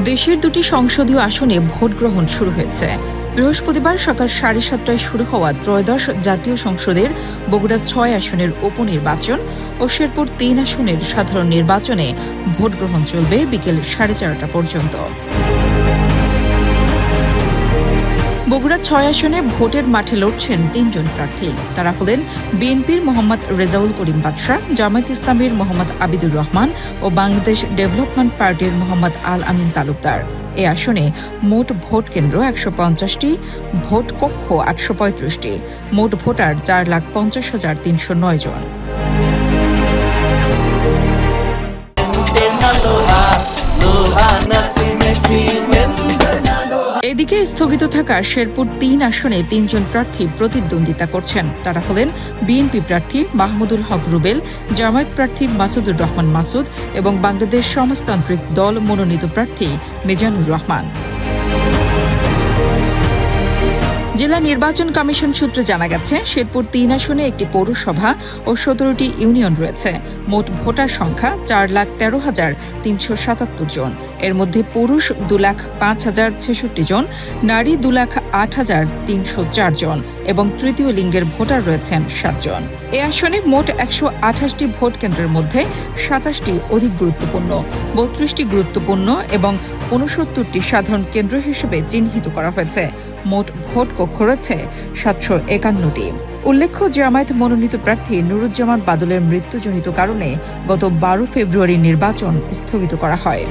দেশের দুটি সংসদীয় আসনে ভোট গ্রহণ শুরু হয়েছে। বৃহস্পতিবার সকাল 7:30টায় শুরু হওয়া ত্রয়োদশ জাতীয় সংসদের বগুড়া ৬ আসনের উপনির্বাচন ও শেরপুর ৩ আসনের সাধারণ নির্বাচনে ভোট গ্রহণ চলবে বিকেল 4:30টা পর্যন্ত। বগুড়া ৬ আসনে ভোটের মাঠে লড়ছেন ৩ জন প্রার্থী। তারা হলেন বিএনপির মোহাম্মদ রেজাউল করিম বাদশা, জামায়াত ইসলামীর মোহাম্মদ আবিদুর রহমান ও বাংলাদেশ ডেভেলপমেন্ট পার্টির মোহাম্মদ আল আমিন তালুকদার। এ আসনে মোট ভোট কেন্দ্র ১৫০টি, ভোট কক্ষ ৮৩৫টি, মোট ভোটার 4,50,309 জন। এদিকে স্থগিত থাকা শেরপুর ৩ আসনে ৩ জন প্রার্থী প্রতিদ্বন্দ্বিতা করছেন। তারা হলেন বিএনপি প্রার্থী মাহমুদুল হক রুবেল, জামায়াত প্রার্থী মাসুদুর রহমান মাসুদ এবং বাংলাদেশ সমাজতান্ত্রিক দল মনোনীত প্রার্থী মিজানুর রহমান। জেলা নির্বাচন কমিশন সূত্রে জানা গেছে, শেরপুর ৩ আসনে একটি পৌরসভা ও ১৭টি ইউনিয়ন রয়েছে। মোট ভোটার সংখ্যা 4,13,377 জন। এর মধ্যে পুরুষ 2,05,066 জন, নারী 2,08,304 জন এবং তৃতীয় লিঙ্গের ভোটার রয়েছেন 7 জন। এ আসনে মোট 128টি ভোট কেন্দ্রের মধ্যে 27টি অধিক গুরুত্বপূর্ণ, 32টি গুরুত্বপূর্ণ এবং 69টি সাধারণ কেন্দ্র হিসেবে চিহ্নিত করা হয়েছে। মোট ভোট কক্ষ রয়েছে 751টি। উল্লেখ্য, জামায়াত মনোনীত প্রার্থী নুরুজ্জামান বাদলের মৃত্যুজনিত কারণে গত 12 ফেব্রুয়ারি নির্বাচন স্থগিত করা হয়।